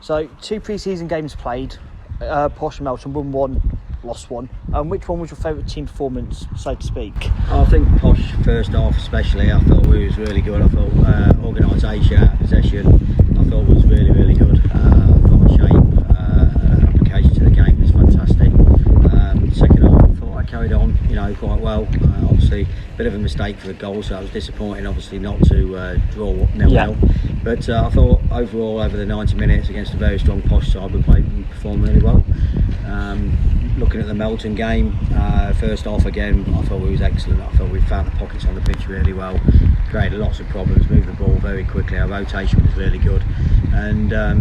So 2 pre-season games played, Posh and Melton won 1, lost 1. Which one was your favourite team performance, so to speak? I think Posh first half especially, I thought we was really good. I thought organisation, possession, I thought was really, really good. I thought shape, application to the game was fantastic. Second half, I thought I carried on, quite well. Obviously, a bit of a mistake for the goal, so that was disappointing. Obviously, not to draw 0-0. But I thought overall, over the 90 minutes against a very strong Posh side, we played and performed really well. Looking at the Melton game, first half again, I thought we was excellent. I thought we found the pockets on the pitch really well, created lots of problems, moved the ball very quickly. Our rotation was really good, and I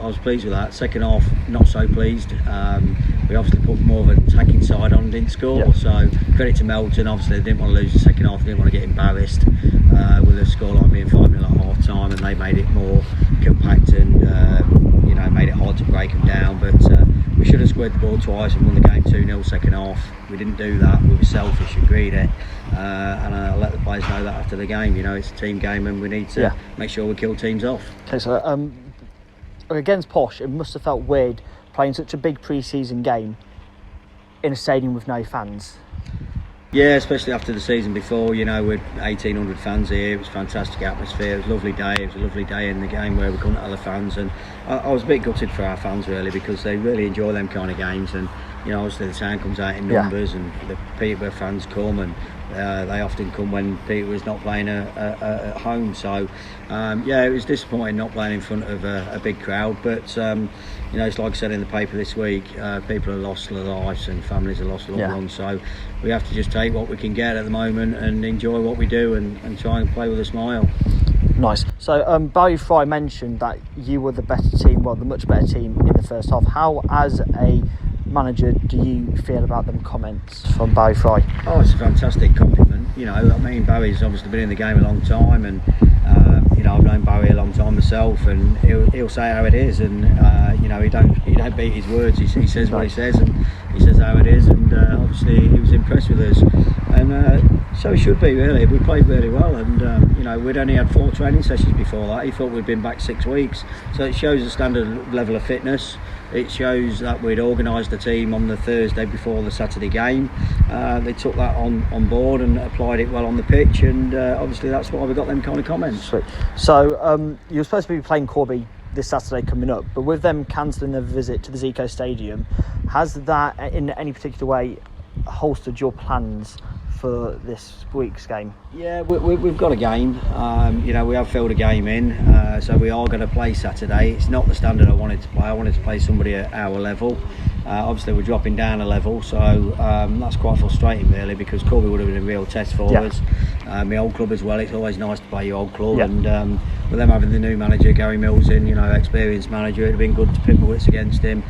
was pleased with that. Second half, not so pleased. We obviously put more of an attacking side on, didn't score. So credit to Melton. Obviously, they didn't want to lose the second half. They didn't want to get embarrassed with the scoreline being 5-0 at half time, and they made it more compact and made it hard to break them down. But we should have squared the ball twice and won the game 2-0 second half. We didn't do that. We were selfish and greedy, and I let the players know that after the game. It's a team game, and we need to make sure we kill teams off. Okay, so against Posh, it must have felt weird playing such a big pre-season game in a stadium with no fans. Yeah, especially after the season before, with 1,800 fans here. It was a fantastic atmosphere. It was a lovely day. It was a lovely day in the game where we couldn't have the fans, and I was a bit gutted for our fans really, because they really enjoy them kind of games, and obviously the town comes out in numbers, and the Peterborough fans come, and they often come when Peterborough's not playing at home. So it was disappointing not playing in front of a big crowd, but it's like I said in the paper this week, people have lost their lives and families have lost loved ones, so we have to just take what we can get at the moment and enjoy what we do and try and play with a smile. Nice. So Barry Fry mentioned that you were the better team, the much better team in the first half. How, as a manager, do you feel about them comments from Barry Fry? Oh, it's a fantastic compliment. Barry's obviously been in the game a long time, and I've known Barry a long time myself, and he'll say how it is, and he don't beat his words. He says what he says, and he says how it is, and obviously he was impressed with us, and so he should be really. We played really well, and we'd only had 4 training sessions before that. He thought we'd been back 6 weeks, so it shows a standard level of fitness. It shows that we'd organised the team on the Thursday before the Saturday game. They took that on board and applied it well on the pitch, and obviously that's why we got them kind of comments. Sweet. So you're supposed to be playing Corby this Saturday coming up, but with them cancelling their visit to the Zico Stadium, has that in any particular way holstered your plans for this week's game? Yeah, we've got a game. We have filled a game in, so we are going to play Saturday. It's not the standard I wanted to play. I wanted to play somebody at our level. Obviously, we're dropping down a level, so that's quite frustrating, really, because Corby would have been a real test for us. My old club as well. It's always nice to play your old club, and with them having the new manager, Gary Mills in, experienced manager, it'd have been good to pit my wits against him.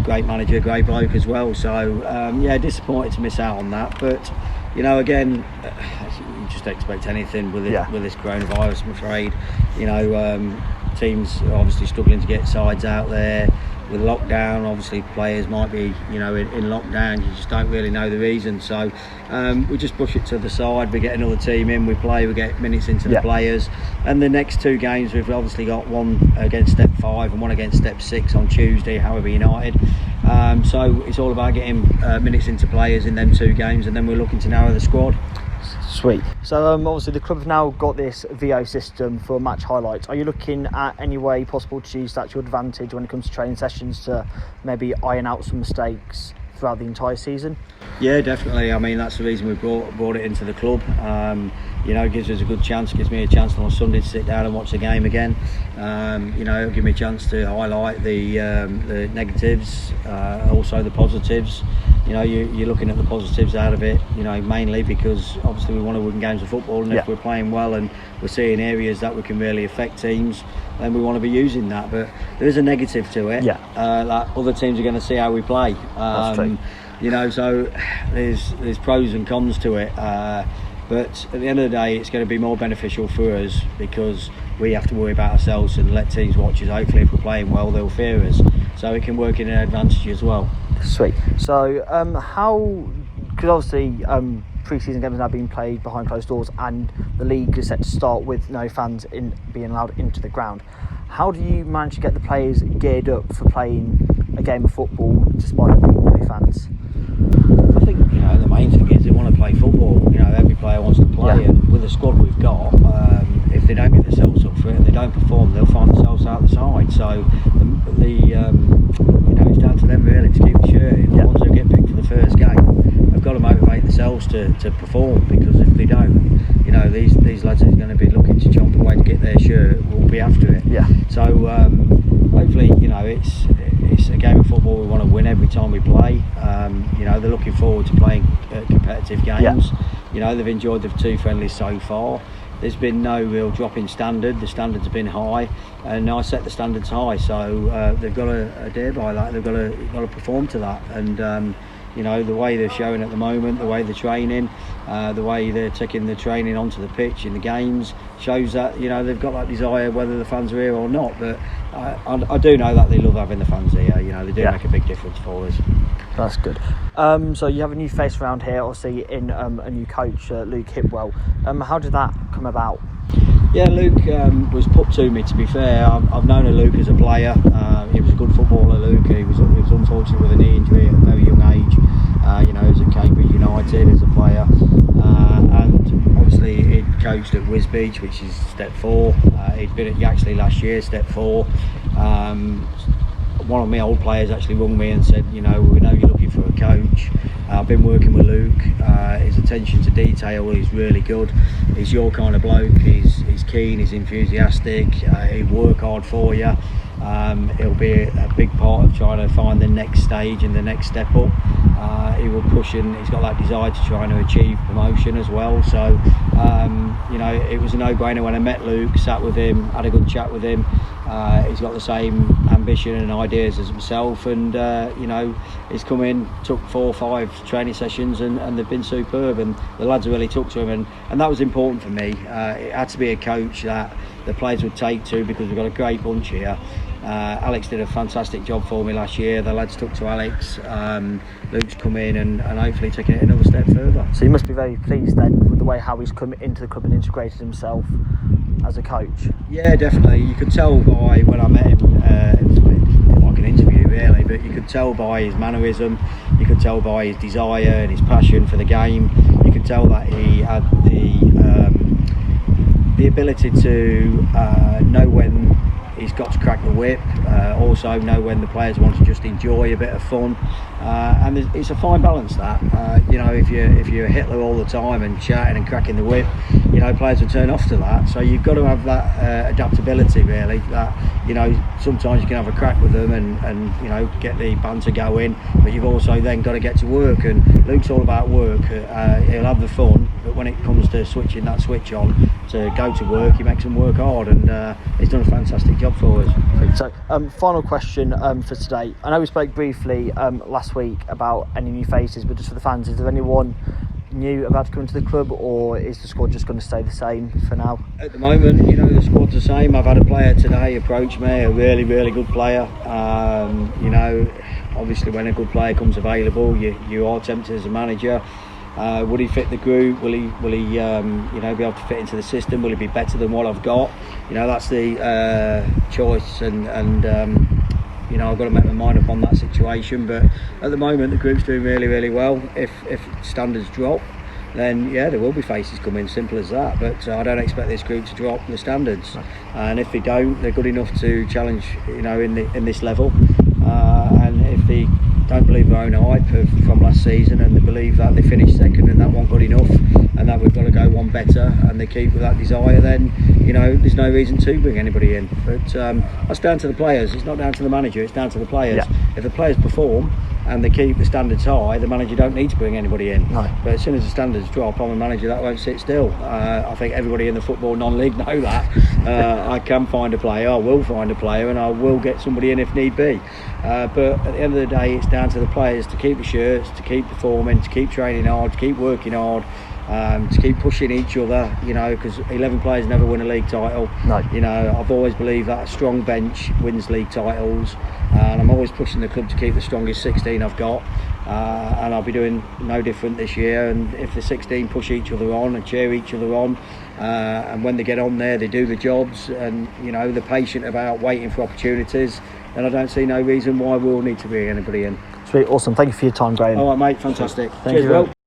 Great manager, great bloke as well. So, disappointed to miss out on that, but. Again, you just expect anything with this coronavirus, I'm afraid. Teams are obviously struggling to get sides out there. With lockdown, obviously players might be, in lockdown. You just don't really know the reason. So we just push it to the side. We get another team in, we play, we get minutes into the players. And the next 2 games, we've obviously got one against Step 5 and one against Step 6 on Tuesday, however United. So it's all about getting minutes into players in them 2 games, and then we're looking to narrow the squad. Sweet. So obviously the club have now got this VO system for match highlights. Are you looking at any way possible to use that to your advantage when it comes to training sessions to maybe iron out some mistakes throughout the entire season? Yeah, definitely. That's the reason we brought it into the club. It gives us a good chance, gives me a chance on Sunday to sit down and watch the game again. It'll give me a chance to highlight the negatives, also the positives. You're looking at the positives out of it, mainly because obviously we want to win games of football, and if we're playing well and we're seeing areas that we can really affect teams, then we want to be using that. But there is a negative to it. Like other teams are going to see how we play. That's true. So there's pros and cons to it. But at the end of the day, it's going to be more beneficial for us because we have to worry about ourselves and let teams watch us. Hopefully, if we're playing well, they'll fear us. So it can work in an advantage as well. Sweet. So because obviously pre-season games are now being played behind closed doors and the league is set to start with no fans being allowed into the ground, How do you manage to get the players geared up for playing a game of football despite not being Drury fans? I think, the main thing is they want to play football. Every player wants to play, and with the squad we've got, if they don't get themselves up for it and they don't perform, they'll find themselves out the side. So it's down to them really to keep the shirt in. The ones who get picked for the first game have got to motivate themselves to perform, because if they don't, these lads are going to be looking to jump away to get their shirt, will be after it. So hopefully, it's a game of football we want to win every time we play. They're looking forward to playing competitive games. They've enjoyed the 2 friendlies so far. There's been no real drop in standard. The standards have been high, and I set the standards high. So they've got to adhere by that. They've got to perform to that. And the way they're showing at the moment, the way they're training, the way they're taking the training onto the pitch in the games, shows that they've got that desire, whether the fans are here or not. But I do know that they love having the fans here. They do make a big difference for us. That's good. So you have a new face around here, obviously, in a new coach, Luke Hipwell. How did that come about? Yeah, Luke was put to me, to be fair. I've known Luke as a player. He was a good footballer, Luke. He was unfortunate with a knee injury at a very young age. He was at Cambridge United as a player. And obviously he'd coached at Wisbech, which is step 4. He'd been at Yaxley last year, step 4. One of my old players actually rung me and said, we know you're looking for a coach. I've been working with Luke. His attention to detail is really good. He's your kind of bloke. He's keen, he's enthusiastic, he'll work hard for you. He'll be a big part of trying to find the next stage and the next step up. He will push, and he's got that desire to try and achieve promotion as well. So it was a no-brainer when I met Luke, sat with him, had a good chat with him. He's got the same ambition and ideas as himself, and he's come in, took 4 or 5 training sessions, and they've been superb, and the lads really took to him, and that was important for me. It had to be a coach that the players would take to, because we've got a great bunch here. Alex did a fantastic job for me last year. The lads took to Alex. Luke's come in and hopefully taking it another step further. So you must be very pleased then with the way how he's come into the club and integrated himself as a coach. Yeah, definitely. You could tell by when I met him, it was a bit like an interview really, but you could tell by his mannerism, you could tell by his desire and his passion for the game. You could tell that he had the ability to know when he's got to crack the whip, also know when the players want to just enjoy a bit of fun, and it's a fine balance that. If you're a Hitler all the time and shouting and cracking the whip, players will turn off to that. So you've got to have that adaptability really, that sometimes you can have a crack with them and get the banter going, but you've also then got to get to work, and Luke's all about work. He'll have the fun, but when it comes to switching that switch on to go to work, he makes them work hard, and he's done a fantastic job for us. So final question for today. I know we spoke briefly last week about any new faces, but just for the fans, is there anyone new about to come into the club, or is the squad just going to stay the same for now? At the moment, the squad's the same. I've had a player today approach me, a really, really good player. Obviously when a good player comes available, you are tempted as a manager. Will he fit the group? Will he be able to fit into the system? Will he be better than what I've got? That's the choice, and I've got to make my mind up on that situation. But at the moment, the group's doing really, really well. If standards drop, then there will be faces coming, simple as that. But I don't expect this group to drop the standards, and if they don't, they're good enough to challenge in this level. And if they don't believe their own hype from last season, and they believe that they finished second and that wasn't good enough, and that we've got to go one better, and they keep with that desire, then there's no reason to bring anybody in. But that's down to the players. It's not down to the manager, it's down to the players. If the players perform and they keep the standards high, the manager don't need to bring anybody in. No. But as soon as the standards drop, I'm a manager that won't sit still. I think everybody in the football non-league know that. I can find a player, I will find a player, and I will get somebody in if need be. But at the end of the day, it's down to the players to keep the shirts, to keep performing, to keep training hard, to keep working hard, to keep pushing each other, because 11 players never win a league title. No. I've always believed that a strong bench wins league titles, and I'm always pushing the club to keep the strongest 16 I've got, and I'll be doing no different this year. And if the 16 push each other on and cheer each other on, and when they get on there, they do the jobs, and you know, they're patient about waiting for opportunities. And I don't see no reason why we'll need to bring anybody in. Sweet, awesome. Thank you for your time, Graham. All right, mate, fantastic. Thank Cheers, you. Will.